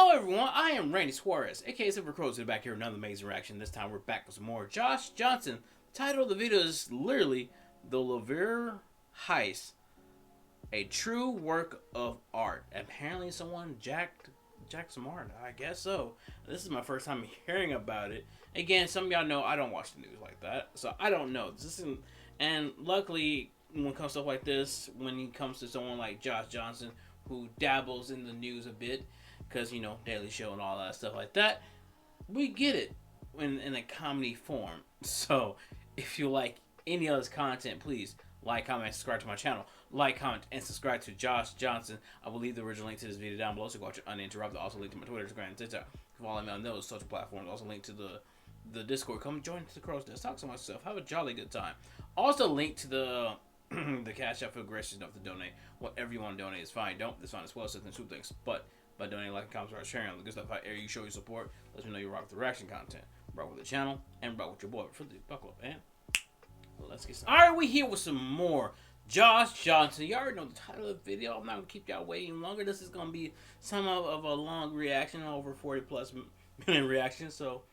Hello everyone, I am Randy Suarez, aka Silva Crows, back here with another amazing reaction. This time we're back with some more Josh Johnson. The title of the video is literally The Louvre Heist, a true work of art. Apparently someone jacked some art, I guess so. This is my first time hearing about it. Again, some of y'all know I don't watch the news like that, so I don't know. And luckily, when it comes to stuff like this, when it comes to someone like Josh Johnson, who dabbles in the news a bit, because, you know, Daily Show and all that stuff like that, we get it in a comedy form. So, if you like any of this content, please like, comment, and subscribe to my channel. Like, comment, and subscribe to Josh Johnson. I will leave the original link to this video down below, so go watch it uninterrupted. Also, link to my Twitter, Instagram, and TikTok. Follow me on those social platforms. Also, link to the Discord. Come join the Crows Desk. Talk to myself. Have a jolly good time. Also, link to the Cashapp for gracious enough to donate. Whatever you want to donate is fine. Don't. It's fine as well. So, two things. But by donating, like, comment, or sharing on the good stuff I air, you show your support. Let me know you rock with the reaction content. Rock with the channel. And rock with your boy. But for the buckle up, and let's get started. Alright, we here with some more Josh Johnson. You already know the title of the video. I'm not going to keep y'all waiting longer. This is going to be some of a long reaction, over 40 plus minute reaction. So,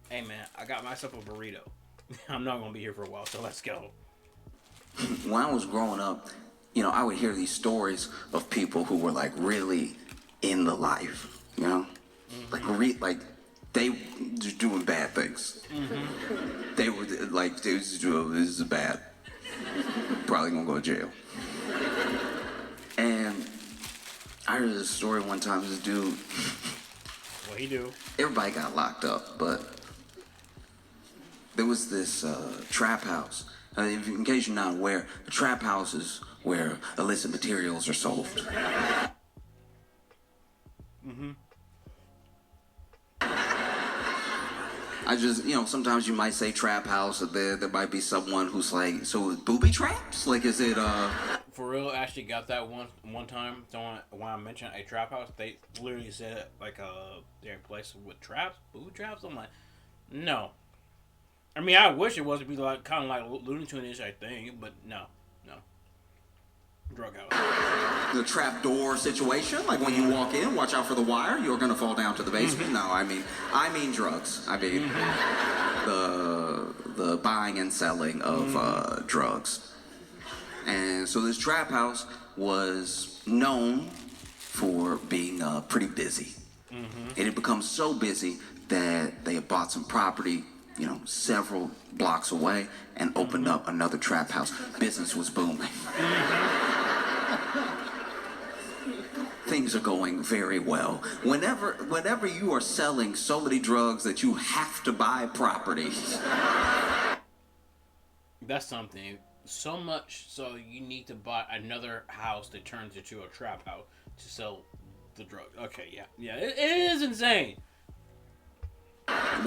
hey man, I got myself a burrito. I'm not going to be here for a while, so let's go. When I was growing up, you know, I would hear these stories of people who were like really in the life, you know, like they just doing bad things. They were like, this is bad. Probably gonna go to jail. And I heard this story one time. This dude, What he do? everybody got locked up, but there was this trap house. In case you're not aware, a trap house is where illicit materials are sold. I just, you know, sometimes you might say trap house, or there might be someone who's like, so booby traps? Like, is it, For real, actually got that one time. Someone, when I mentioned a trap house, they literally said, like, they're in place with traps, booby traps. I'm like, no. I mean, I wish it was to be like, kind of like Looney Tunes-ish, I think, but no. Drug house. the trap door situation? Like when you walk in, watch out for the wire, you're gonna fall down to the basement? No, I mean drugs. I mean, the buying and selling of drugs. And so this trap house was known for being pretty busy. It had become so busy that they had bought some property, you know, several blocks away, and opened up another trap house. Business was booming. Things are going very well. Whenever you are selling so many drugs that you have to buy property. That's something. So much so you need to buy another house that turns into a trap house to sell the drugs. Okay, yeah. It is insane.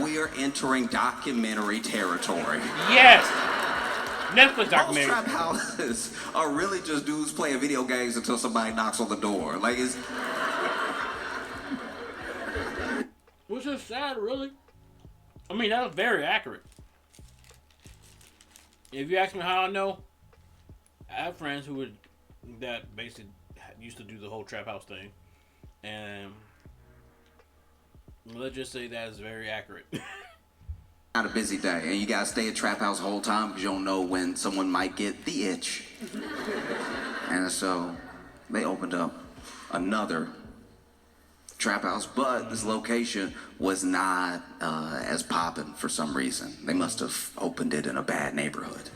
We are entering documentary territory. Yes! Netflix documentary. Most trap houses are really just dudes playing video games until somebody knocks on the door. Like, it's... Which is sad, really. I mean, that was very accurate. If you ask me how I know, I have friends who that basically used to do the whole trap house thing. And let's just say that is very accurate. Not a busy day, and you gotta stay at trap house the whole time because you don't know when someone might get the itch. And so they opened up another trap house, but this location was not as poppin' for some reason. They must have opened it in a bad neighborhood.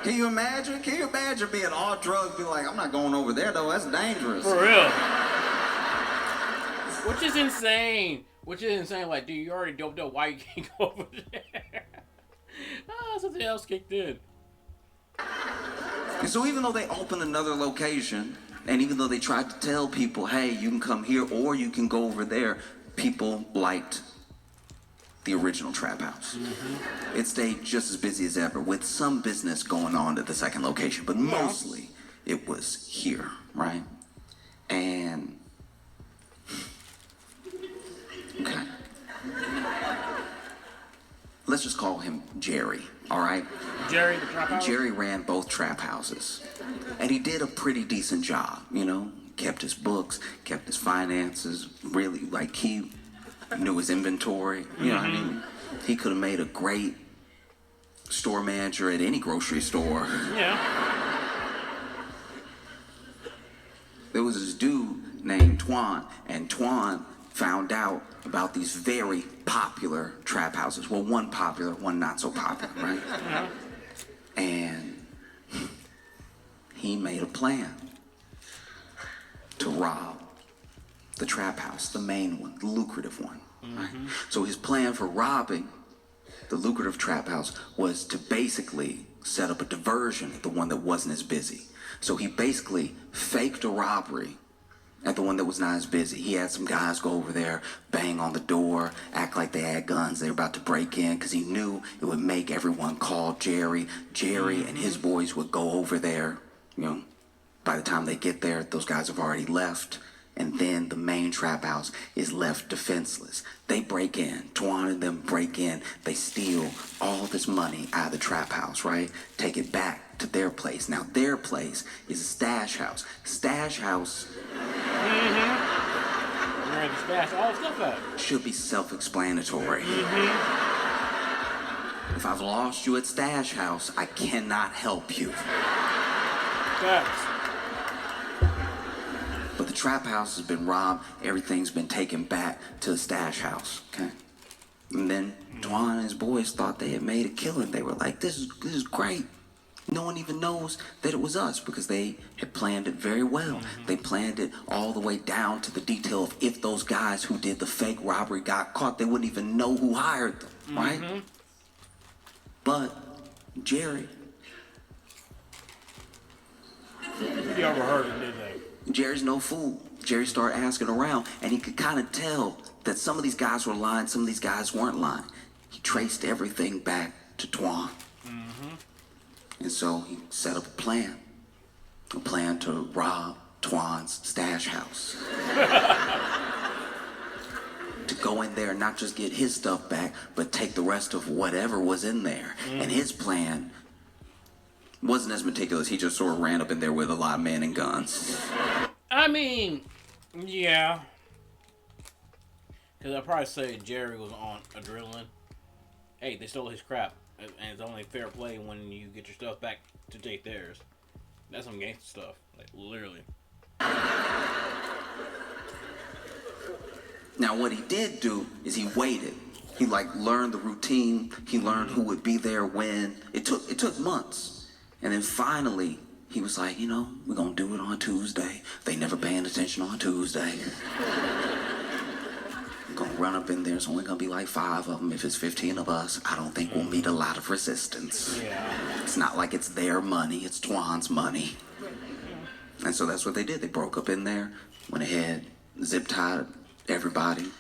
Can you imagine? Can you imagine being all drugs, be like, I'm not going over there though, that's dangerous. For real. Which is insane. Like, dude, you already doped up. Why you can't go over there? Something else kicked in. And so even though they opened another location, and even though they tried to tell people, hey, you can come here or you can go over there, people liked the original trap house. It stayed just as busy as ever, with some business going on at the second location, but mostly it was here, right? And okay. let's just call him Jerry, all right? Jerry, the trap house? Jerry ran both trap houses. And he did a pretty decent job, you know? Kept his books, kept his finances, really, like, he knew his inventory, you know what I mean? He could have made a great store manager at any grocery store. Yeah. There was this dude named Twan, and Twan found out about these very popular trap houses. Well, one popular, one not so popular, right? Yeah. And he made a plan to rob the trap house, the main one, the lucrative one. Right? So his plan for robbing the lucrative trap house was to basically set up a diversion at the one that wasn't as busy. So he basically faked a robbery at the one that was not as busy. He had some guys go over there, bang on the door, act like they had guns, they were about to break in, because he knew it would make everyone call Jerry. Jerry and his boys would go over there, you know. By the time they get there, those guys have already left. And then the main trap house is left defenseless. They break in, Twan and them break in, they steal all this money out of the trap house, right? Take it back to their place. Now their place is a stash house. Stash house Where the stash all the stuff at? should be self-explanatory. If I've lost you at stash house, I cannot help you. Facts. But the trap house has been robbed. Everything's been taken back to the stash house, okay? And then Twan and his boys thought they had made a killing. They were like, this is great. No one even knows that it was us, because they had planned it very well. They planned it all the way down to the detail of if those guys who did the fake robbery got caught, they wouldn't even know who hired them, right? But Jerry... You overheard it, did they? Jerry's no fool. Jerry started asking around, and he could kind of tell that some of these guys were lying, some of these guys weren't lying. He traced everything back to Twan. And so he set up a plan to rob Twan's stash house. To go in there and not just get his stuff back, but take the rest of whatever was in there. And his plan wasn't as meticulous. He just sort of ran up in there with a lot of men and guns. I mean, yeah. Because I'd probably say Jerry was on adrenaline. Hey, they stole his crap. And it's only fair play when you get your stuff back to take theirs. That's some gangster stuff. Like, literally. Now, what he did do is he waited. He, learned the routine. He learned who would be there when. It took months. And then finally, he was like, you know, we're going to do it on Tuesday. They never paying attention on Tuesday. We're going to run up in there. It's only going to be like 5 of them. If it's 15 of us, I don't think we'll meet a lot of resistance. Yeah. It's not like it's their money. It's Twan's money. And so that's what they did. They broke up in there, went ahead, zip-tied everybody.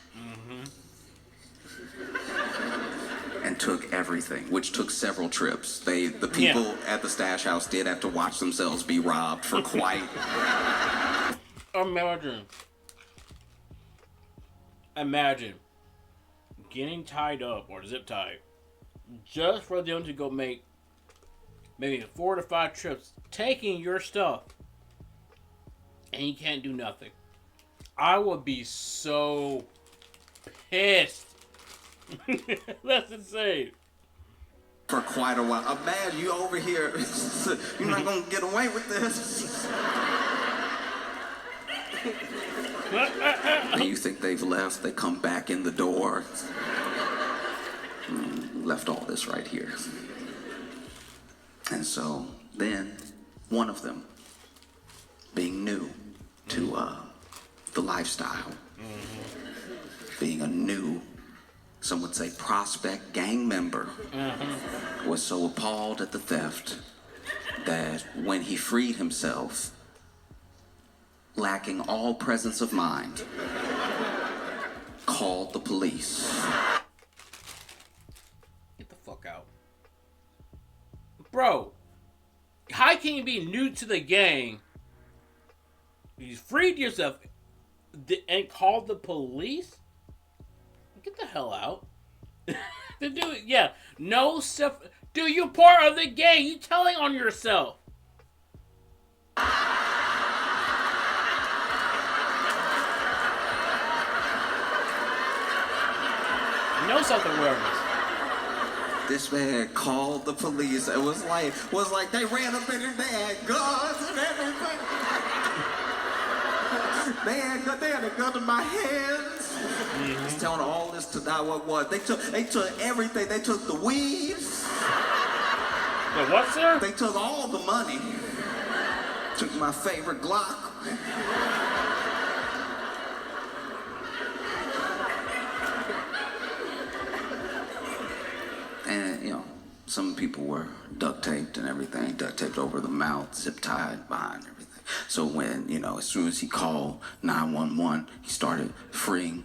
And took everything, which took several trips. The people at the stash house did have to watch themselves be robbed for quite... Imagine getting tied up or zip tied just for them to go make maybe 4 to 5 trips, taking your stuff, and you can't do nothing. I would be so pissed. That's insane. For quite a while. I'm mad you over here. You're not going to get away with this. And you think they've left, they come back in the door. Left all this right here. And so then one of them, being new to the lifestyle, being a new, some would say prospect gang member, was so appalled at the theft that when he freed himself, lacking all presence of mind, called the police. Get the fuck out. Bro, how can you be new to the gang? You freed yourself and called the police? Get the hell out. to do it. Yeah, no stuff. Dude, you're part of the game. You telling on yourself. No self-awareness. This man called the police. It was like they ran up in there. They had guns and everything. They had a gun in my hands. He's telling all this to 911. They took everything. They took the weed. The what, sir? They took all the money. Took my favorite Glock. And, some people were duct taped and everything, duct taped over the mouth, zip tied behind everything. So when, as soon as he called 911, he started freeing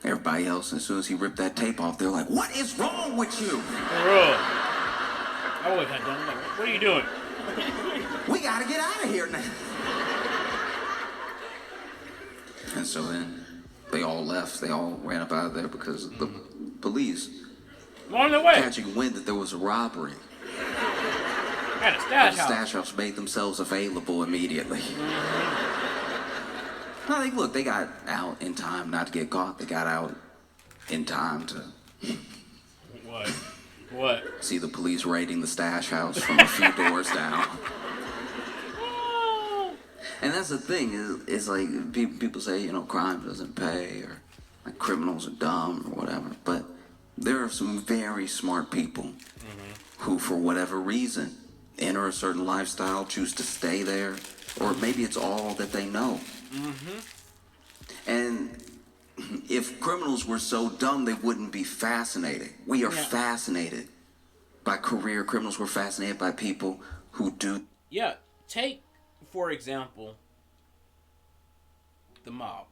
everybody else. And as soon as he ripped that tape off, they're like, "What is wrong with you?" Bro. I would have done that. What are you doing? We gotta get out of here now. And so then they all left. They all ran up out of there because the police On the way. catching wind that there was a robbery. At a stash The house. stash house made themselves available immediately. Look, they got out in time not to get caught. They got out in time to What? see the police raiding the stash house from a few doors down. And that's the thing, is like people say, crime doesn't pay, or like criminals are dumb or whatever. But there are some very smart people who, for whatever reason, enter a certain lifestyle, choose to stay there, or maybe it's all that they know. And if criminals were so dumb, they wouldn't be fascinated. We are fascinated by career criminals. We're fascinated by people who do. Yeah, take, for example, the mob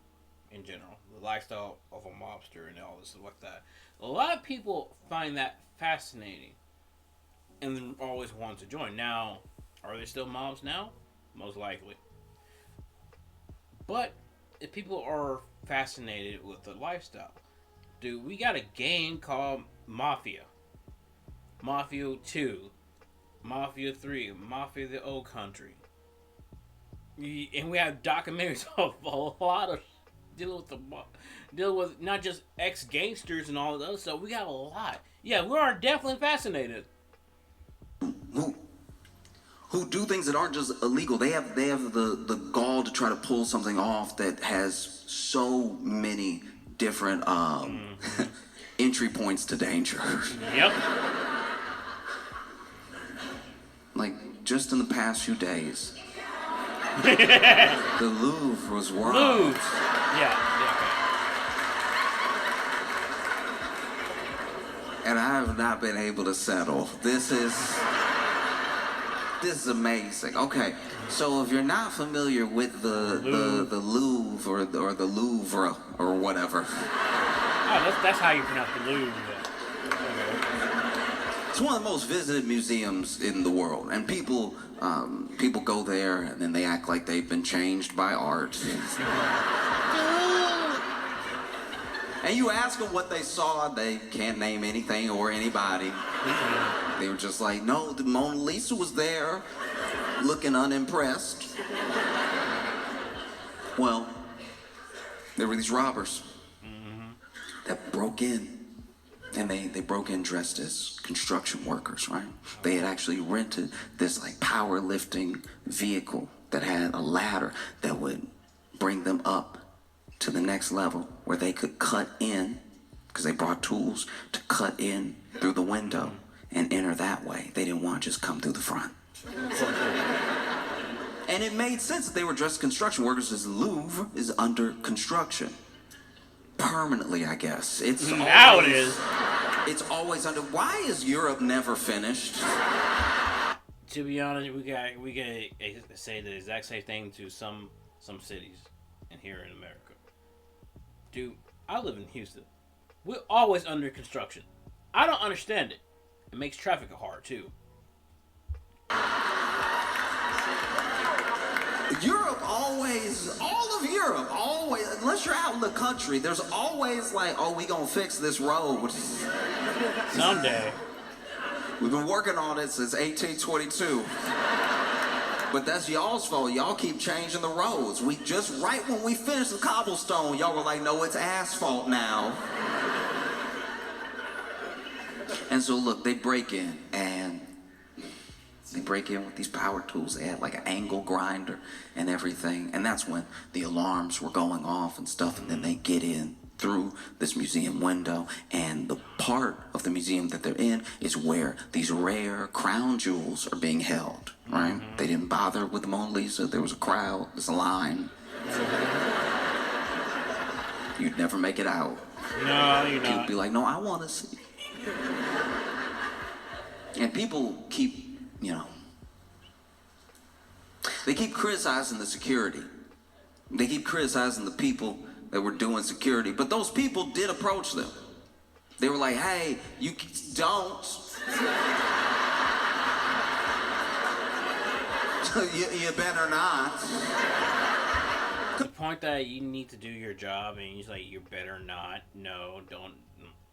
in general, the lifestyle of a mobster and all this stuff like that. A lot of people find that fascinating and then always want to join. Now, are there still mobs now? Most likely. But if people are fascinated with the lifestyle, dude, we got a game called Mafia. Mafia 2, Mafia 3, Mafia the Old Country. And we have documentaries of a lot of dealing with not just ex-gangsters and all of those stuff. We got a lot. Yeah, we are definitely fascinated. Who do things that aren't just illegal. They have the gall to try to pull something off that has so many different entry points to danger. Yep. Like, just in the past few days, the Louvre was robbed. Louvre. Yeah. And I have not been able to settle. This is amazing. Okay, so if you're not familiar with the Louvre or the Louvre or whatever. Oh, that's how you pronounce the Louvre. It's one of the most visited museums in the world, and people go there and then they act like they've been changed by art. And you ask them what they saw, they can't name anything or anybody. They were just like, no, the Mona Lisa was there, looking unimpressed. Well, there were these robbers that broke in. And they broke in dressed as construction workers, right? They had actually rented this like powerlifting vehicle that had a ladder that would bring them up to the next level where they could cut in, because they brought tools to cut in through the window and enter that way. They didn't want to just come through the front. And it made sense that they were dressed as construction workers, as the Louvre is under construction. Permanently, I guess. Now it is. It's always under. Why is Europe never finished? To be honest, we got say the exact same thing to some cities, and here in America. Dude, I live in Houston. We're always under construction. I don't understand it. It makes traffic hard too. All of Europe, always, unless you're out in the country, there's always like, oh, we gonna fix this road. Someday. We've been working on it since 1822. But that's y'all's fault. Y'all keep changing the roads. We just, right when we finished the cobblestone, y'all were like, no, it's asphalt now. And so look, they break in, and they break in with these power tools. They had like an angle grinder and everything. And that's when the alarms were going off and stuff. And then they get in through this museum window, and the part of the museum that they're in is where these rare crown jewels are being held, right? They didn't bother with the Mona Lisa. There was a crowd, there's a line. You'd never make it out. No, you're not. You'd be like, no, I want to see. And people keep, they keep criticizing the security. They keep criticizing the people that were doing security, but those people did approach them. They were like, hey, you don't. you better not. The point that you need to do your job, and he's like, you better not. No, don't.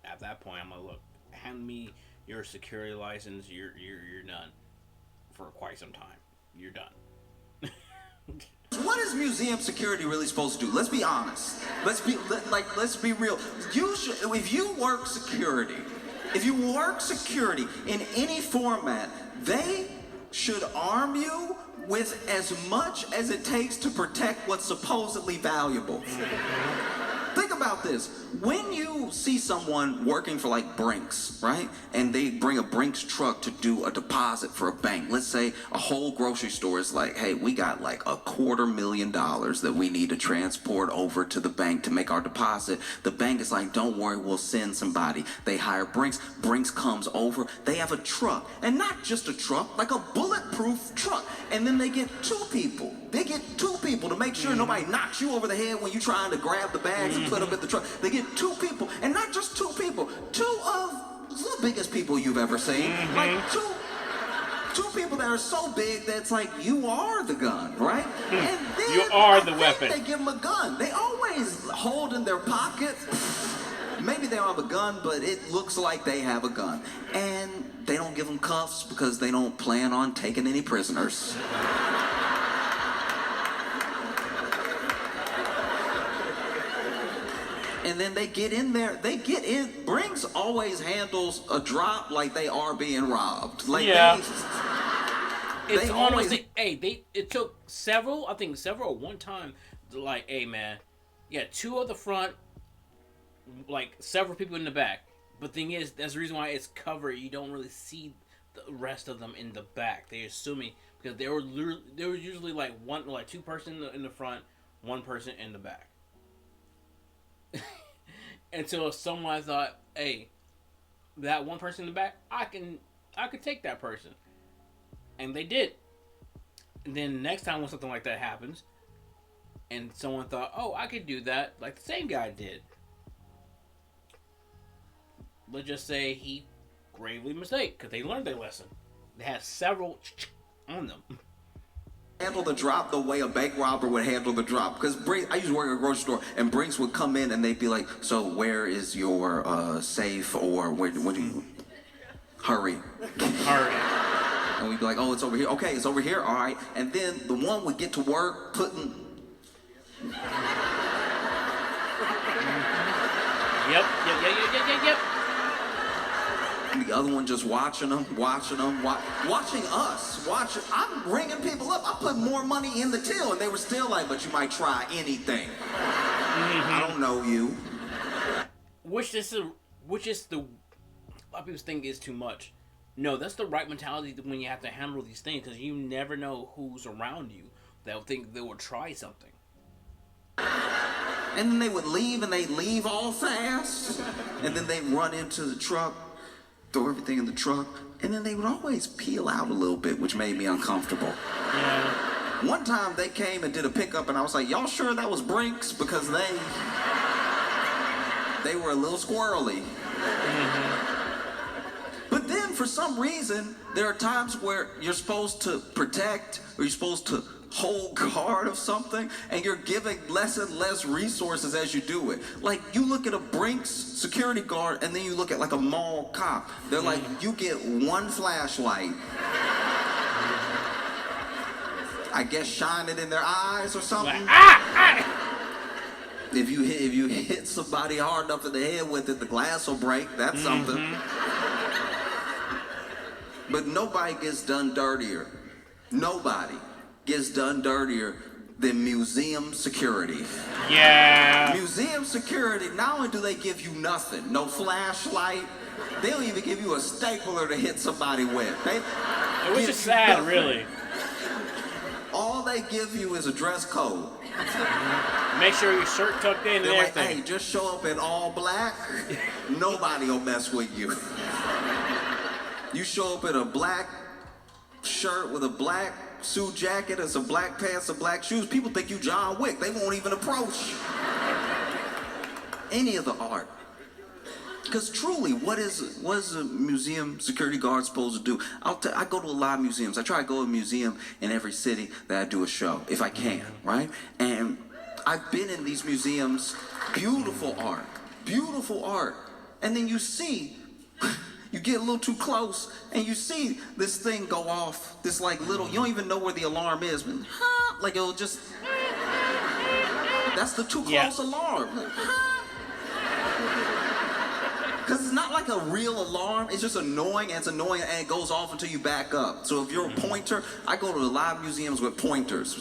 At that point, I'm like, look, hand me your security license. You're done for quite some time. You're done. What is museum security really supposed to do? Let's be honest. Let's be real. If you work security in any format, they should arm you with as much as it takes to protect what's supposedly valuable. Think about this. When you see someone working for like Brinks, right? And they bring a Brinks truck to do a deposit for a bank. Let's say a whole grocery store is like, hey, we got like $250,000 that we need to transport over to the bank to make our deposit. The bank is like, don't worry, we'll send somebody. They hire Brinks. Brinks comes over. They have a truck. And not just a truck, like a bulletproof truck. And then they get two people. They get two people to make sure nobody knocks you over the head when you're trying to grab the bags and put them in the truck. They get two people, and not just two people, two of the biggest people you've ever seen. Like two people that are so big that it's like you are the gun, right? And then You are the weapon. They give them a gun. They always hold in their pocket. Maybe they don't have a gun, but it looks like they have a gun. And they don't give them cuffs because they don't plan on taking any prisoners. And then they get in there. Brinks always handles a drop like they are being robbed. Like yeah. They always. It took several one time. Like, hey man, yeah, two at the front, like several people in the back. But thing is, that's the reason why it's covered. You don't really see the rest of them in the back. They assuming because they were usually like two person in the front, one person in the back. Until someone thought, hey, that one person in the back, I could take that person. And they did. And then next time when something like that happens, and someone thought, oh, I could do that, like the same guy did. Let's just say he gravely mistake, because they learned their lesson. They had several on them. Handle the drop the way a bank robber would handle the drop. Because I used to work at a grocery store, and Brinks would come in and they'd be like, so where is your safe, or where do you... Hurry. And we'd be like, oh, it's over here. Okay, it's over here. All right. And then the one would get to work putting... Yep. And the other one just watching us. I'm ringing people up. I put more money in the till, and they were still like, but you might try anything. I don't know you. Which is the a lot of people think is too much. No, that's the right mentality when you have to handle these things, because you never know who's around you that will think they will try something. And then they would leave, and they'd leave all fast. And then they'd run into the truck, throw everything in the truck, and then they would always peel out a little bit, which made me uncomfortable. Yeah. One time they came and did a pickup, and I was like, y'all sure that was Brinks? Because they were a little squirrely. But then, for some reason, there are times where you're supposed to protect, or you're supposed to whole guard of something, and you're giving less and less resources as you do it. Like, you look at a Brinks security guard, and then you look at like a mall cop. They're like, you get one flashlight. I guess shine it in their eyes or something. If you hit somebody hard enough in the head with it, the glass will break. That's something. But nobody gets done dirtier. Nobody gets done dirtier than museum security. Yeah. Museum security, not only do they give you nothing, no flashlight, they don't even give you a stapler to hit somebody with. Which is sad, really. All they give you is a dress code. Make sure your shirt tucked in and They're like, everything. hey, just show up in all black. Nobody will mess with you. You show up in a black shirt with a black suit jacket and some black pants and black shoes, people think you John Wick. They won't even approach any of the art. Because truly, what is a museum security guard supposed to do? I go to a lot of museums. I try to go to a museum in every city that I do a show, if I can, right? And I've been in these museums, beautiful art. And then you see, you get a little too close, and you see this thing go off, this like little, you don't even know where the alarm is, but like it'll just, that's the too close alarm. Because it's not like a real alarm, it's just annoying, and it's annoying, and it goes off until you back up. So if you're a pointer, I go to a lot of museums with pointers.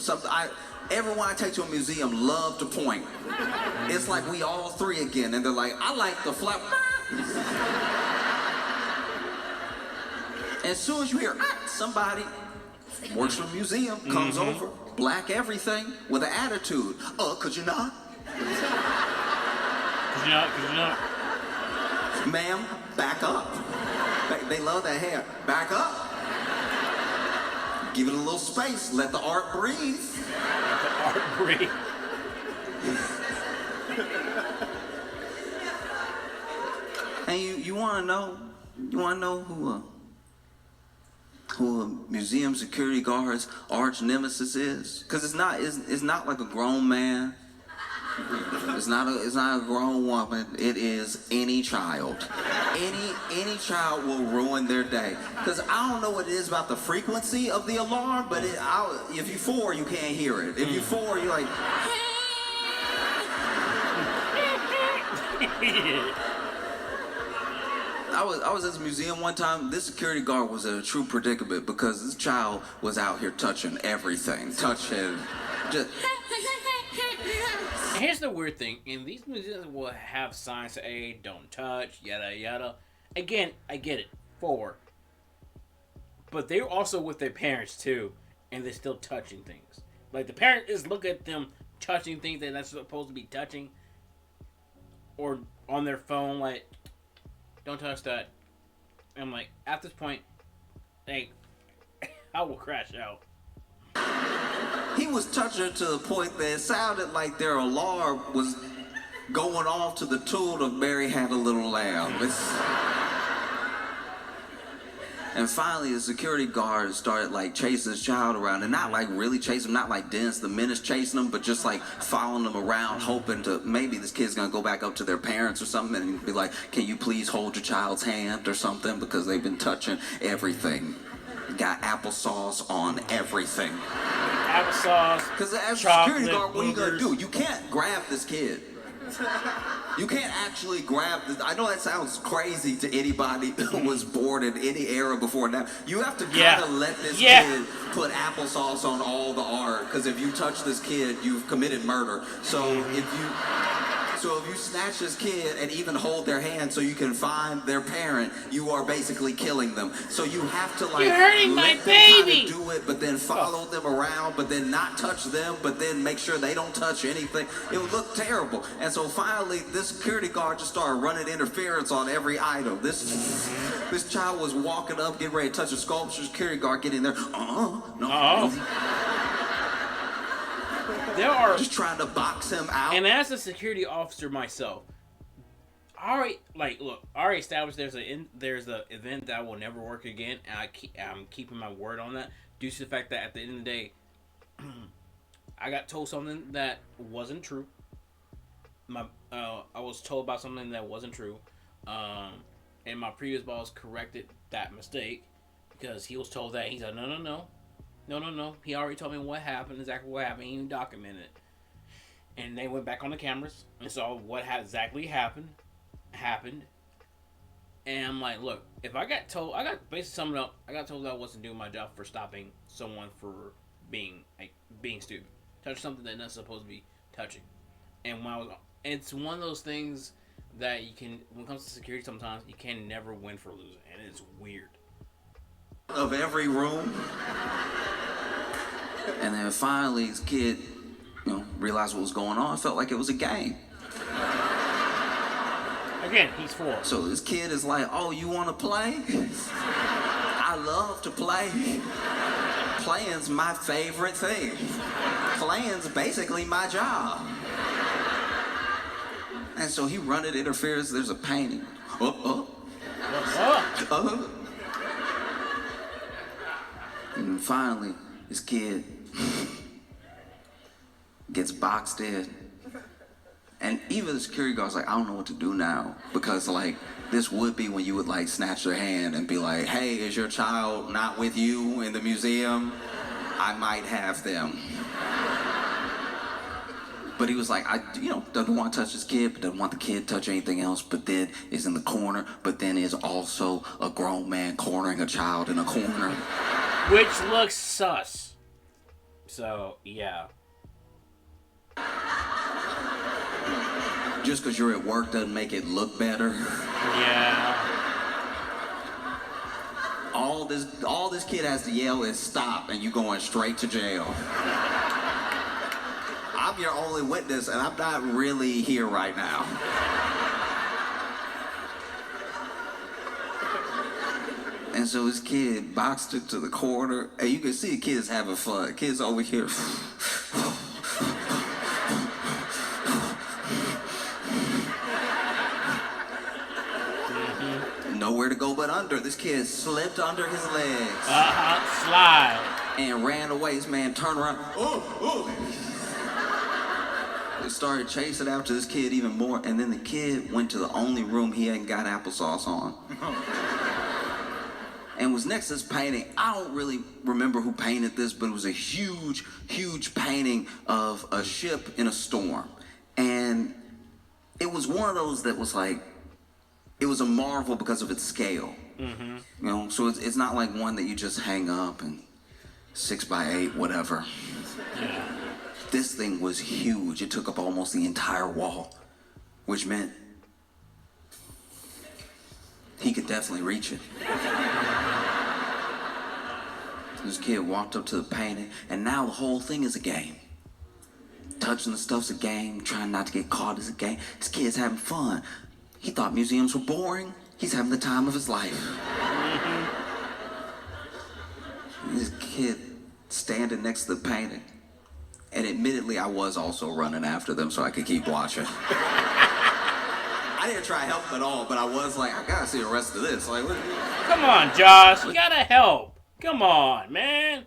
Everyone I take to a museum love to point. It's like we all three again, and they're like, I like the flap. As soon as you hear somebody works for a museum, comes over, black everything, with an attitude. Could you not? Could you not? Ma'am, back up. They love that hair. Back up. Give it a little space. Let the art breathe. Let the art breathe. And you want to know who a museum security guard's arch nemesis is? Because it's not like a grown man. It's not a grown woman. It is any child. Any child will ruin their day. Because I don't know what it is about the frequency of the alarm, but if you're 4, you can't hear it. If you're 4, you're like. I was at this museum one time. This security guard was in a true predicament because this child was out here touching everything, just. Here's the weird thing. In these museums will have signs that, hey, don't touch, yada yada. Again, I get it. 4. But they're also with their parents too, and they're still touching things. Like the parent is looking at them touching things they're not supposed to be touching. Or on their phone, like, don't touch that. And I'm like, at this point, hey, I will crash out. He was touching her to the point that it sounded like their alarm was going off to the tune of Mary Had a Little Lamb. And finally, the security guard started like chasing his child around, and not like really chasing him, not like Dennis the Menace chasing him, but just like following them around, hoping to maybe this kid's gonna go back up to their parents or something and be like, "Can you please hold your child's hand or something?" Because they've been touching everything. Got applesauce on everything. Applesauce. Because as a security guard, what are you gonna do? You can't grab this kid. You can't actually grab this. I know that sounds crazy to anybody who was born in any era before now. You have to kind of let this kid put applesauce on all the art. Because if you touch this kid, you've committed murder. So if you snatch this kid and even hold their hand so you can find their parent, you are basically killing them. So you have to like You're hurting my baby. Do it, but then follow them around, but then not touch them, but then make sure they don't touch anything. It would look terrible. And so finally, this security guard just started running interference on every item. This child was walking up, getting ready to touch a sculpture. Security guard getting there. No. There are just trying to box him out. And as a security officer myself, I already established there's an event that will never work again, and I'm keeping my word on that due to the fact that at the end of the day, I got told something that wasn't true. I was told about something that wasn't true, and my previous boss corrected that mistake because he was told that. He said, no. He already told me what happened, exactly what happened. He even documented it. And they went back on the cameras and saw what had exactly happened. And I'm like, look, if I got told, I got basically summed up. I got told that I wasn't doing my job for stopping someone for being stupid, touch something they're not supposed to be touching. And when I was, it's one of those things that you can, when it comes to security, sometimes you can never win for losing, and it's weird. Of every room, and then finally, this kid, realized what was going on. It felt like it was a game. Again, he's 4. So this kid is like, "Oh, you want to play? I love to play. Playing's my favorite thing. Playing's basically my job." And so he interferes. There's a painting. And finally, this kid gets boxed in. And even the security guard's like, I don't know what to do now. Because, like, this would be when you would, like, snatch their hand and be like, hey, is your child not with you in the museum? I might have them. But he was like, doesn't want to touch his kid, but doesn't want the kid to touch anything else, but then is in the corner, but then is also a grown man cornering a child in a corner. Which looks sus. So, yeah. Just because you're at work doesn't make it look better. Yeah. All this kid has to yell is stop, and you going straight to jail. I'm your only witness, and I'm not really here right now. And so his kid boxed it to the corner, and you can see the kids having fun. Kids over here. Nowhere to go but under. This kid slipped under his legs. Slide. And ran away. This man turned around. They started chasing after this kid even more, and then the kid went to the only room he hadn't got applesauce on. And was next to this painting. I don't really remember who painted this, but it was a huge, huge painting of a ship in a storm. And it was one of those that was like, it was a marvel because of its scale. Mm-hmm. So it's not like one that you just hang up and 6x8, whatever. Yeah. This thing was huge. It took up almost the entire wall, which meant he could definitely reach it. This kid walked up to the painting, and now the whole thing is a game. Touching the stuff's a game, trying not to get caught is a game. This kid's having fun. He thought museums were boring. He's having the time of his life. Mm-hmm. This kid standing next to the painting. And admittedly, I was also running after them so I could keep watching. I didn't try to help at all, but I was like, I gotta see the rest of this. Like, come on, Josh, you gotta help. Come on, man.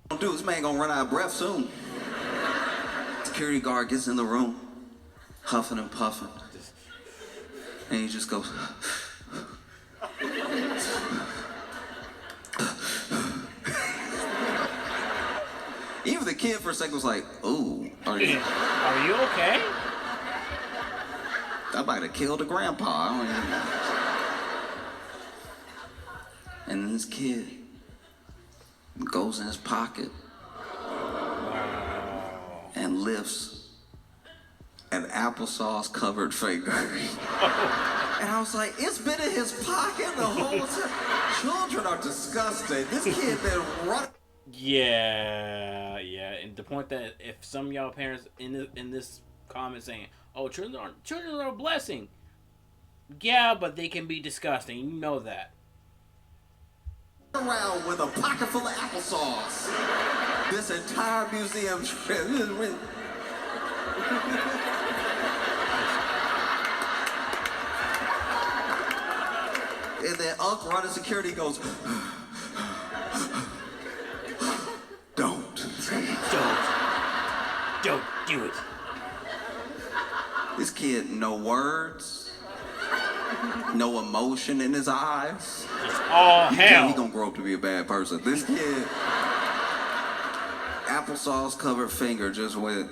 Don't do this man gonna run out of breath soon. Security guard gets in the room, huffing and puffing, and he just goes. Even the kid for a second was like, "Ooh, are you okay?" I might have killed a grandpa. I don't even know. And then this kid goes in his pocket and lifts an applesauce covered finger. And I was like, it's been in his pocket the whole time. Children are disgusting. This kid been running. Yeah. And the point that if some of y'all parents in this comment saying, "Oh, children are a blessing," yeah, but they can be disgusting. You know that. Around with a pocket full of applesauce. This entire museum trip. And then Unc running security goes, Don't. Don't do it. This kid, no words, no emotion in his eyes. It's all hell. He gonna grow up to be a bad person. This kid, applesauce covered finger just went.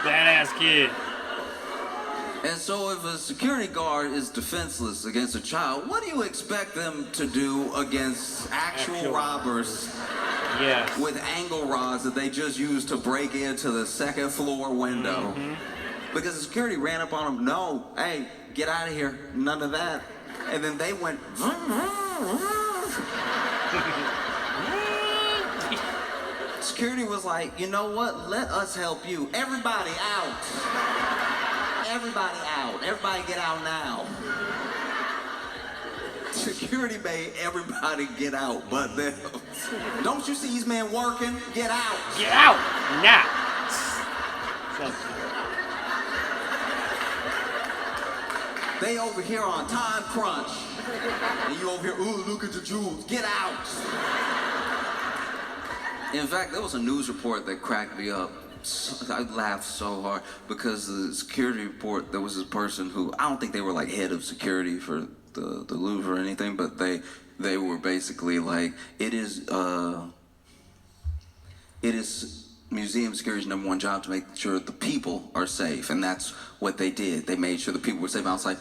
Badass kid. And so if a security guard is defenseless against a child, what do you expect them to do against actual robbers Yes. with angle rods that they just used to break into the second floor window? Because the security ran up on them, no, hey, get out of here, none of that. And then they went, security was like, you know what, let us help you. Everybody out. Everybody out. Everybody get out now. Security made everybody get out but them. Don't you see these men working? Get out. Get out now. They over here on time crunch. And you over here, ooh, look at the jewels. Get out. In fact, there was a news report that cracked me up. I laughed so hard because the security report, there was this person who, I don't think they were like head of security for the Louvre or anything, but they were basically like, it is museum security's #1 job to make sure the people are safe, and that's what they did. They made sure the people were safe. I was like,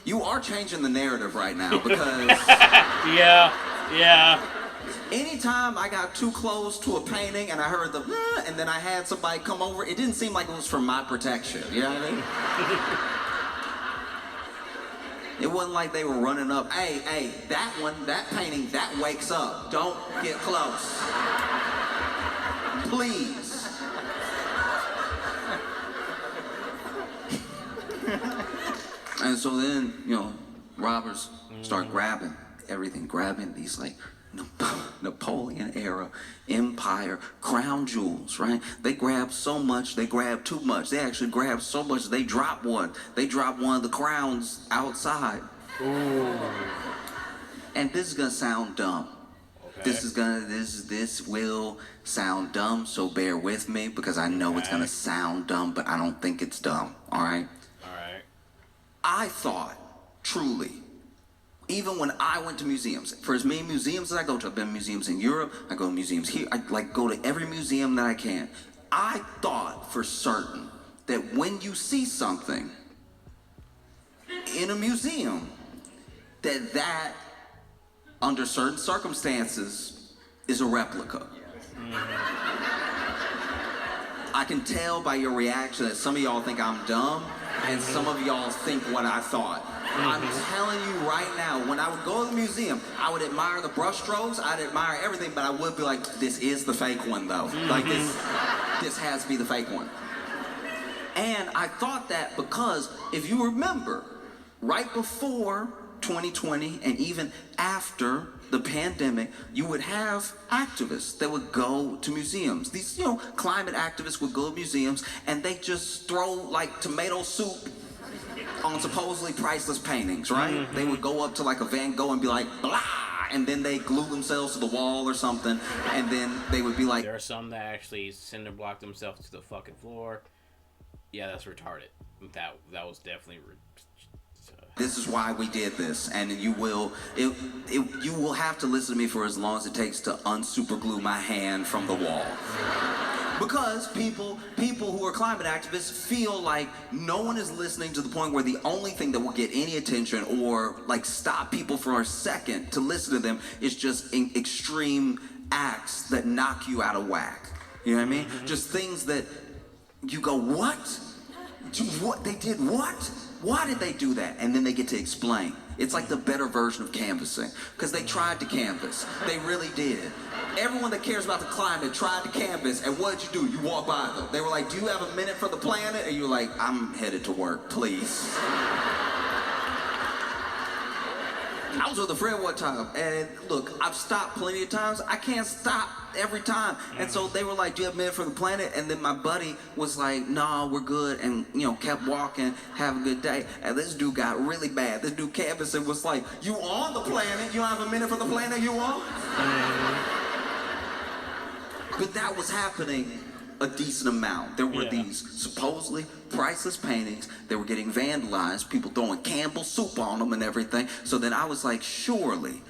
you are changing the narrative right now because yeah. anytime I got too close to a painting and I heard the and then I had somebody come over, it didn't seem like it was for my protection. You know what I mean? It wasn't like they were running up, hey, that one, that painting, that wakes up. Don't get close. Please. And so then, robbers start grabbing everything, grabbing these like Napoleon era empire crown jewels, right? They grab so much, they grab too much. They actually grab so much they drop one. They drop one of the crowns outside. Ooh. And this is gonna sound dumb. Okay. This will sound dumb, so bear with me because I know it's gonna sound dumb, but I don't think it's dumb. All right. I thought, truly, even when I went to museums, for as many museums as I go to, I've been to museums in Europe, I go to museums here, I go to every museum that I can. I thought for certain that when you see something in a museum, that under certain circumstances is a replica. I can tell by your reaction that some of y'all think I'm dumb, and some of y'all think what I thought. I'm telling you right now, when I would go to the museum, I would admire the brush strokes, I'd admire everything, but I would be like, this is the fake one though. Like this has to be the fake one. And I thought that because if you remember, right before 2020 and even after the pandemic, you would have activists that would go to museums. These, climate activists would go to museums and they just throw like tomato soup on supposedly priceless paintings, right? They would go up to like a Van Gogh and be like, blah, and then they glue themselves to the wall or something, and then they would be like... There are some that actually cinder block themselves to the fucking floor. Yeah, that's retarded. That was definitely... This is why we did this, and you will have to listen to me for as long as it takes to unsuperglue my hand from the wall. Because people who are climate activists feel like no one is listening to the point where the only thing that will get any attention or like stop people for a second to listen to them is just extreme acts that knock you out of whack. You know what I mean? Just things that you go, what? What? They did what? Why did they do that? And then they get to explain. It's like the better version of canvassing. Because they tried to canvass. They really did. Everyone that cares about the climate tried to canvass, and what did you do? You walk by them. They were like, do you have a minute for the planet? And you're like, I'm headed to work, please. I was with a friend one time, and look, I've stopped plenty of times. I can't stop every time. And so they were like, do you have a minute for the planet? And then my buddy was like, no, we're good, and kept walking, have a good day. And this dude got really bad. This dude canvassing was like, you on the planet? You don't have a minute for the planet you on? But that was happening a decent amount. There were these supposedly priceless paintings. They were getting vandalized, people throwing Campbell soup on them and everything. So then I was like, surely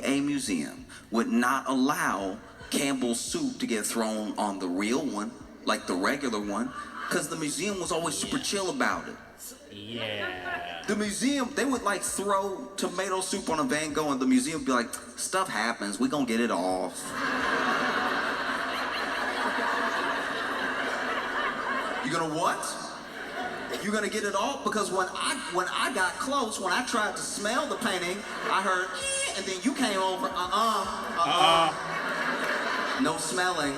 a museum would not allow Campbell's soup to get thrown on the real one, like the regular one, because the museum was always super chill about it. Yeah. The museum, they would like throw tomato soup on a Van Gogh and the museum would be like, stuff happens, we gonna get it off. You gonna what? You gonna get it off? Because when I got close, when I tried to smell the painting, I heard, and then you came over, no smelling.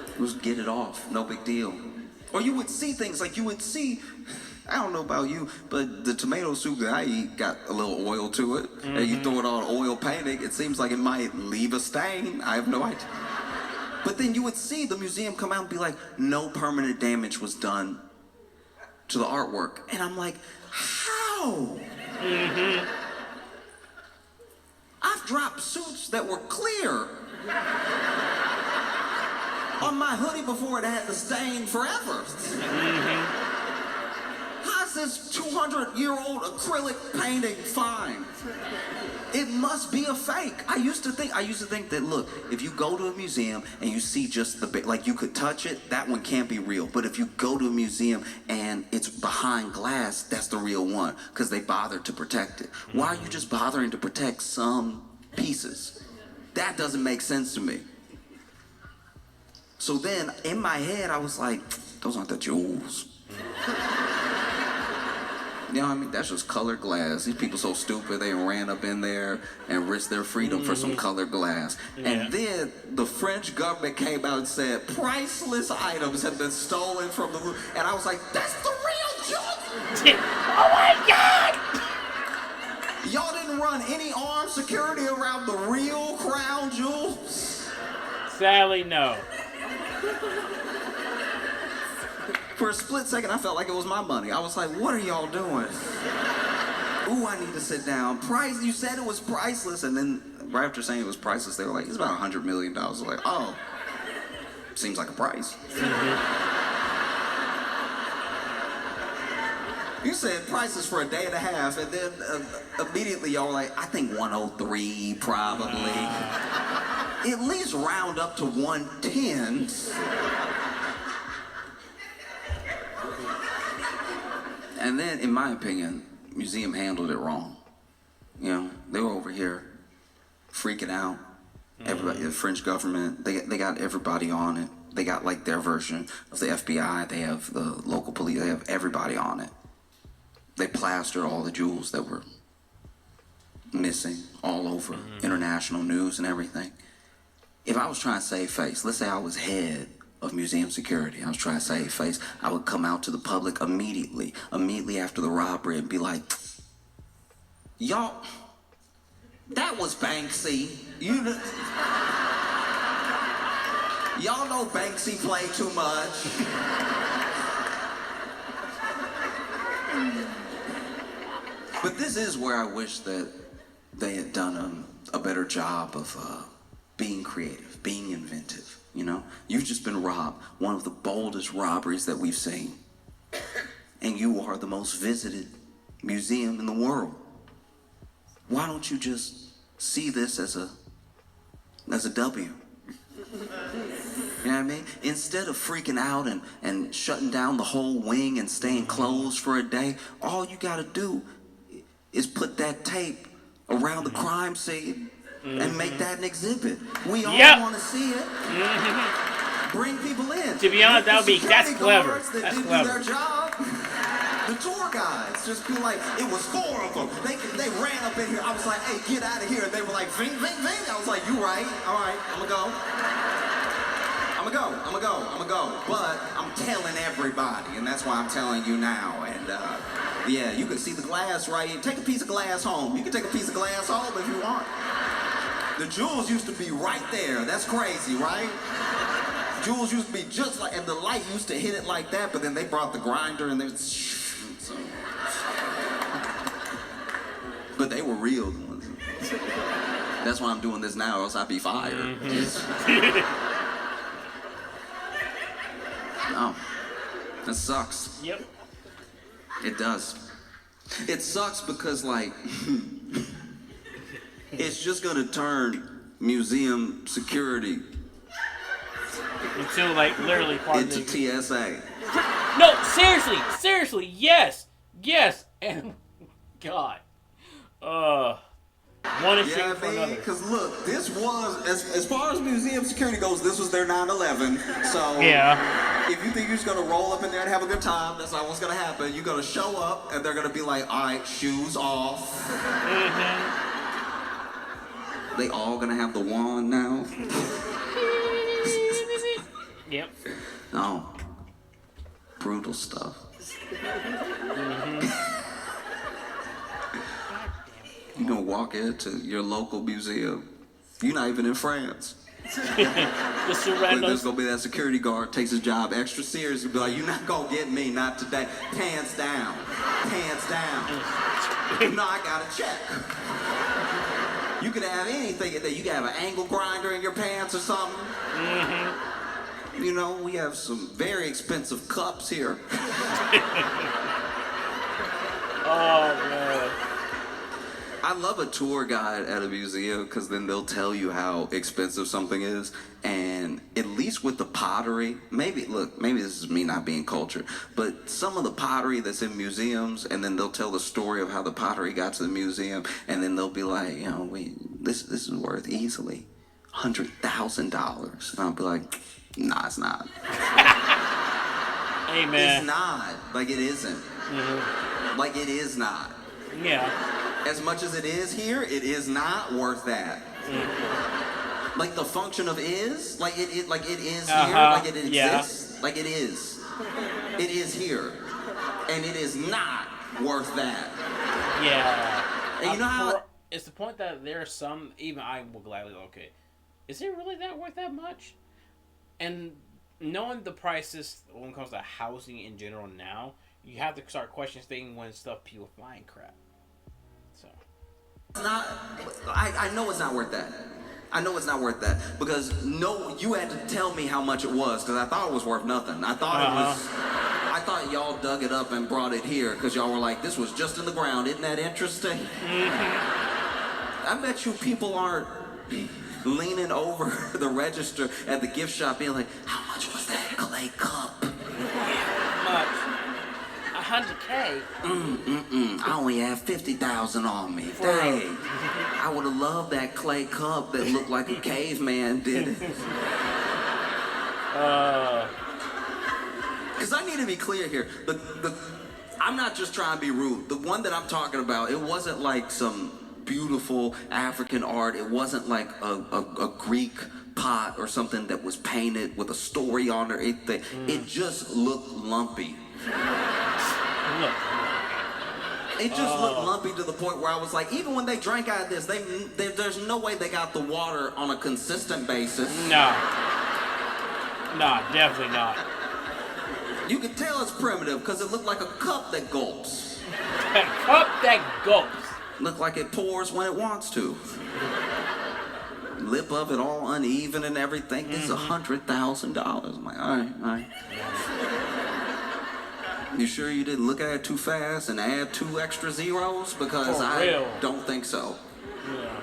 It was get it off, no big deal. Or you would see things like you would see, I don't know about you, but the tomato soup that I eat got a little oil to it. And you throw it on oil painting, it seems like it might leave a stain. I have no idea. But then you would see the museum come out and be like, no permanent damage was done to the artwork. And I'm like, how? I've dropped suits that were clear on my hoodie before it had the stain forever. How's this 200-year-old acrylic painting fine? It must be a fake. I used to think that, look, if you go to a museum and you see just like you could touch it, that one can't be real. But if you go to a museum and it's behind glass, that's the real one, because they bothered to protect it. Why are you just bothering to protect some pieces? That doesn't make sense to me. So then, in my head, I was like, those aren't the jewels. You know what I mean? That's just colored glass. These people so stupid, they ran up in there and risked their freedom for some colored glass. Yeah. And then the French government came out and said, priceless items have been stolen from the Louvre. And I was like, that's the real jewel! Oh my God! Y'all didn't run any armed security around the real crown jewels? Sadly, no. For a split second, I felt like it was my money. I was like, what are y'all doing? Ooh, I need to sit down. You said it was priceless, and then right after saying it was priceless, they were like, it's about $100 million. I was like, oh, seems like a price. You said prices for a day and a half, and then immediately y'all were like, I think 103 probably. At least round up to 110. And then, in my opinion, museum handled it wrong. You know, they were over here freaking out. Everybody, the French government, they got everybody on it. They got like their version of the FBI. They have the local police. They have everybody on it. They plastered all the jewels that were missing all over international news and everything. If I was trying to save face, let's say I was head of museum security, I was trying to save face, I would come out to the public immediately after the robbery and be like, y'all, that was Banksy. Y'all know Banksy played too much. But this is where I wish that they had done a better job of being creative, being inventive. You know, you've just been robbed, one of the boldest robberies that we've seen. And you are the most visited museum in the world. Why don't you just see this as a W? You know what I mean? Instead of freaking out and shutting down the whole wing and staying closed for a day, all you gotta do is put that tape around the crime scene and make that an exhibit. We all want to see it. Bring people in. To be honest, that's clever. That's clever. Do their job. The tour guides just be like, it was 4 of them. They ran up in here. I was like, hey, get out of here. And they were like, ving, ving, ving. I was like, you right. All right, I'm gonna go. But I'm telling everybody, and that's why I'm telling you now. And yeah, you can see the glass right here. Take a piece of glass home. You can take a piece of glass home if you want. The jewels used to be right there. That's crazy, right? Jewels used to be just like, and the light used to hit it like that, but then they brought the grinder and they was, so. But they were real ones. That's why I'm doing this now, or else I'd be fired. No. That sucks. Yep. It does. It sucks because, like, it's just gonna turn museum security until, like, literally part into of the... TSA. No, seriously, yes, and God, one issue for another. Because look, this was, as far as museum security goes, this was their 9/11. So yeah, if you think you're just gonna roll up in there and have a good time, that's not what's gonna happen. You're gonna show up and they're gonna be like, all right, shoes off. They all gonna have the wand now. Yep. No. Brutal stuff. You're gonna walk into your local museum. You're not even in France. But there's gonna be that security guard takes his job extra serious and be like, you're not gonna get me, not today. Pants down. Pants down. No, I got a check. You can have anything in there. You can have an angle grinder in your pants or something. You know, we have some very expensive cups here. Oh, man. I love a tour guide at a museum because then they'll tell you how expensive something is. And at least with the pottery, maybe this is me not being cultured, but some of the pottery that's in museums, and then they'll tell the story of how the pottery got to the museum, and then they'll be like, you know, this is worth easily $100,000. And I'll be like, nah, it's not. Hey, man. It's not. Like, it isn't. Like, it is not. Yeah. As much as it is here, it is not worth that. Like the function of is, like it is here, like it exists, like it is. It is here, and it is not worth that. Yeah. And you know how it's the point that there are some, even I will gladly, okay, is it really that worth that much? And knowing the prices when it comes to housing in general now, you have to start questioning things when stuff people flying crap. So. Not, I know it's not worth that. I know it's not worth that because you had to tell me how much it was because I thought it was worth nothing. I thought y'all dug it up and brought it here because y'all were like, this was just in the ground. Isn't that interesting? I bet you people aren't leaning over the register at the gift shop being like, how much was that clay cup? Much. $100K. I only have 50,000 on me. Dang. I would have loved that clay cup that looked like a caveman did it. Because I need to be clear here. I'm not just trying to be rude. The one that I'm talking about, it wasn't like some beautiful African art. It wasn't like a Greek pot or something that was painted with a story on it. It just looked lumpy. It just looked lumpy to the point where I was like, even when they drank out of this, there's no way they got the water on a consistent basis. No, definitely not. You could tell it's primitive because it looked like a cup that gulps. A cup that gulps. Looked like it pours when it wants to. Lip of it all uneven and everything. This is $100,000. I'm like, all right. You sure you didn't look at it too fast and add 2 extra zeros? Because I don't think so. Yeah.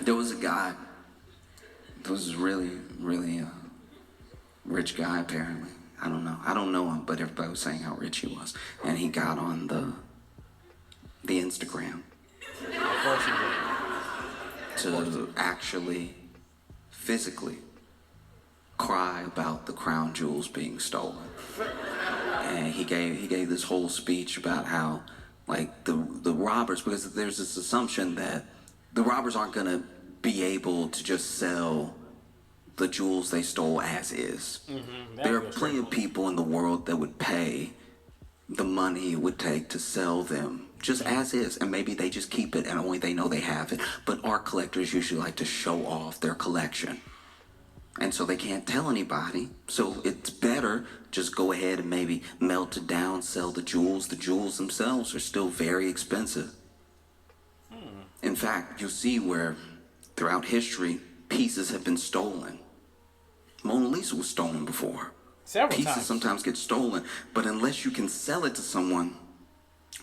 There was a guy. There was really, really rich guy, apparently. I don't know him, but everybody was saying how rich he was. And he got on the Instagram. Of course he did. To actually physically cry about the crown jewels being stolen. And he gave this whole speech about how, like, the robbers, because there's this assumption that the robbers aren't gonna be able to just sell the jewels they stole as is. There are plenty of people in the world that would pay the money it would take to sell them just as is, and maybe they just keep it and only they know they have it. But art collectors usually like to show off their collection. And so they can't tell anybody. So it's better just go ahead and maybe melt it down, sell the jewels. The jewels themselves are still very expensive. In fact, you'll see where throughout history, pieces have been stolen. Mona Lisa was stolen before. Several Pieces times. sometimes get stolen, but unless you can sell it to someone,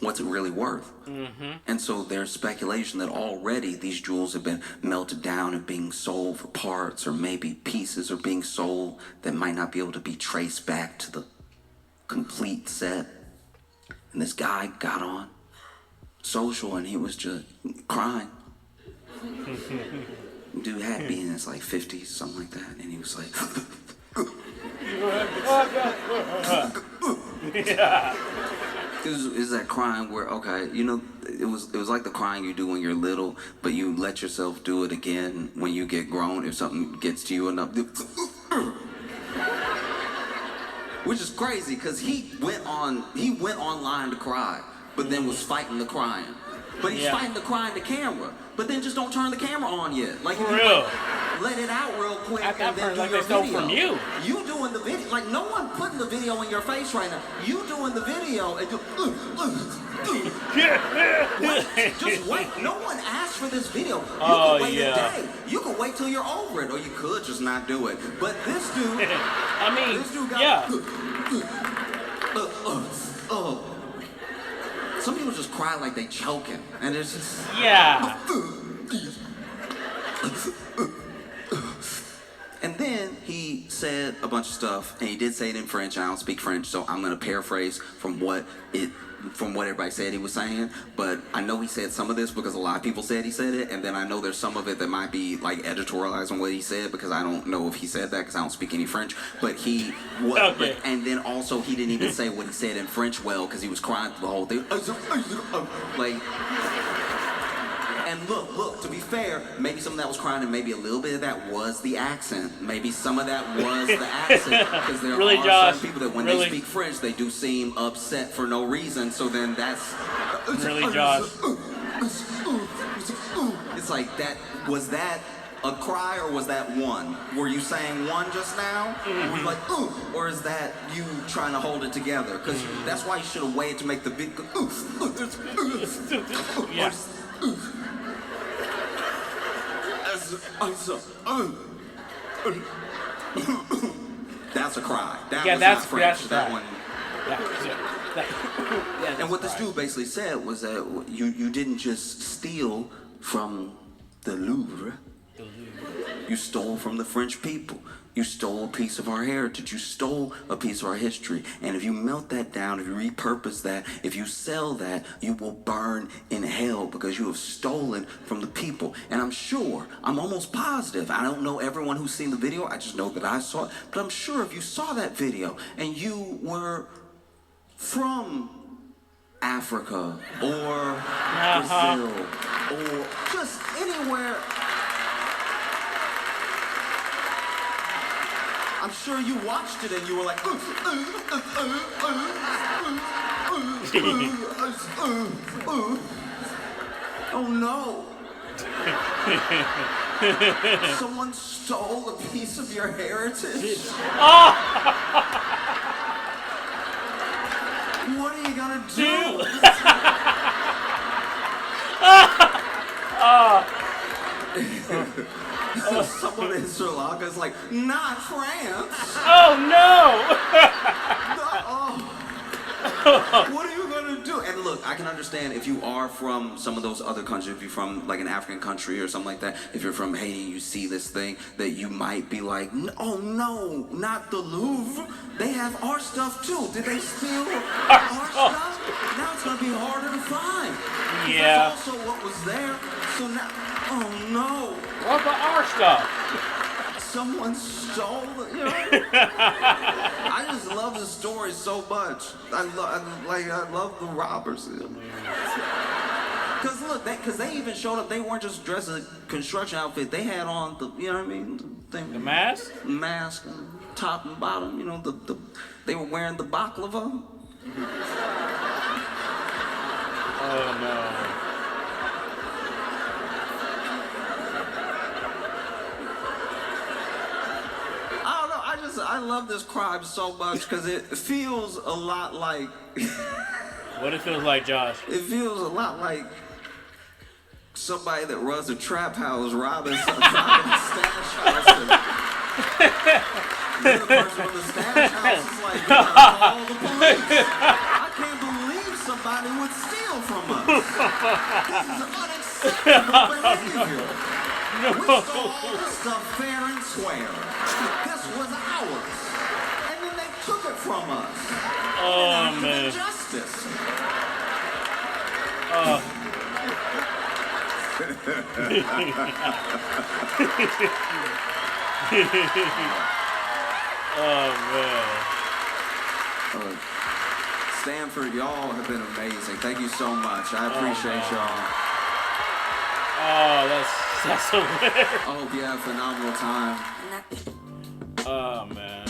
what's it really worth? And so there's speculation that already these jewels have been melted down and being sold for parts, or maybe pieces are being sold that might not be able to be traced back to the complete set. And this guy got on social and he was just crying. Dude had to be in his like 50s, something like that, and he was like, Yeah. it was that crying where, okay, you know, it was like the crying you do when you're little, but you let yourself do it again when you get grown if something gets to you enough. Which is crazy because he went online to cry, but then was fighting the crying. But he's fighting the crying to camera. But then just don't turn the camera on yet. Like, For real. Let it out real quick At that and then point, do like your they stole video. from you. You doing the video. Like, no one putting the video in your face right now. You doing the video and you... Wait, just wait. No one asked for this video. You could wait a day. You could wait till you're over it. Or you could just not do it. But this dude... I mean, this dude got... Some people just cry like they choking, and it's just... Yeah. And then he said a bunch of stuff, and he did say it in French. I don't speak French, so I'm gonna paraphrase from what everybody said he was saying. But I know he said some of this because a lot of people said he said it, and then I know there's some of it that might be like editorialized on what he said because I don't know if he said that because I don't speak any French. But he was, okay. and then also he didn't even say what he said in French well because he was crying through the whole thing. Like. And look, to be fair, maybe some of that was crying and maybe a little bit of that was the accent. Maybe some of that was the accent. Because there Really, are Josh? certain people that when they speak French, they do seem upset for no reason. So then that's... Really, Josh? It's like, was that a cry or was that one? Were you saying one just now? Were you like, ooh? Or is that you trying to hold it together? Because that's why you should have waited to make the big... Yeah. That's a cry. That Yeah, was that's not French. that's That one. Yeah, And what this dude basically said was that you didn't just steal from the Louvre. You stole from the French people. You stole a piece of our heritage. You stole a piece of our history. And if you melt that down, if you repurpose that, if you sell that, you will burn in hell because you have stolen from the people. And I'm sure, I'm almost positive, I don't know everyone who's seen the video, I just know that I saw it, but I'm sure if you saw that video and you were from Africa or Brazil or just anywhere, I'm sure you watched it and you were like, oh no. Someone stole a piece of your heritage? What are you gonna do? Someone in Sri Lanka is like, not France. Oh no! What are you gonna do? And look, I can understand if you are from some of those other countries, if you're from like an African country or something like that, if you're from Haiti and you see this thing, that you might be like, oh no, not the Louvre. They have our stuff too. Did they steal our stuff? Now it's gonna be harder to find. Yeah. That's also what was there. So now, oh no. What about our stuff? Someone stole it, you know? I just love the story so much. I love the robbers. Cause look, cause they even showed up. They weren't just dressed in a construction outfit. They had on the, you know what I mean? The mask? Mask, top and bottom. You know, they were wearing the baklava. Oh no. I love this crime so much because it feels a lot like. What it feels like, Josh? It feels a lot like somebody that runs a trap house robbing a stash house. The other person on the stash house is like, we gotta call the police. I can't believe somebody would steal from us. This is unacceptable behavior. We stole all this stuff fair and square. This was ours. And then they took it from us. Oh, man. Justice. Oh, man. Stanford, y'all have been amazing. Thank you so much. I appreciate y'all. Oh, that's hilarious. I hope you have a phenomenal time. Oh, man.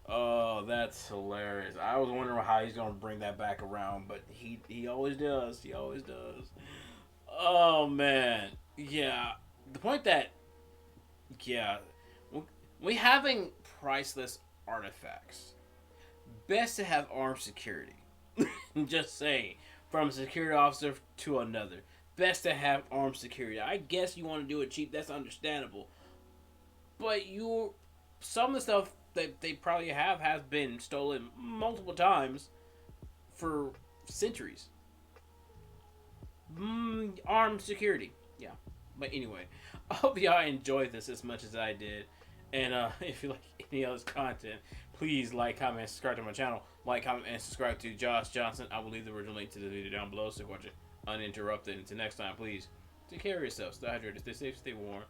Oh, that's hilarious. I was wondering how he's going to bring that back around, but he always does. He always does. Oh, man. Yeah. The point that, yeah, we having priceless artifacts. Best to have armed security. Just saying. From a security officer to another. Best to have armed security. I guess you want to do it cheap. That's understandable. But some of the stuff that they probably has been stolen multiple times for centuries. Armed security. Yeah. But anyway, I hope y'all enjoyed this as much as I did. And if you like any other content, please like, comment, and subscribe to my channel. Like, comment, and subscribe to Josh Johnson. I will leave the original link to the video down below so you can watch it uninterrupted. Until next time, please take care of yourself. Stay hydrated, stay safe, stay warm.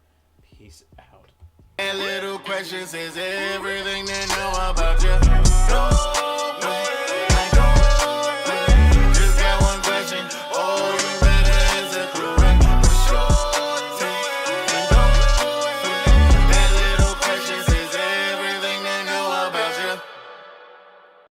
Peace out. And little questions is everything they know about you.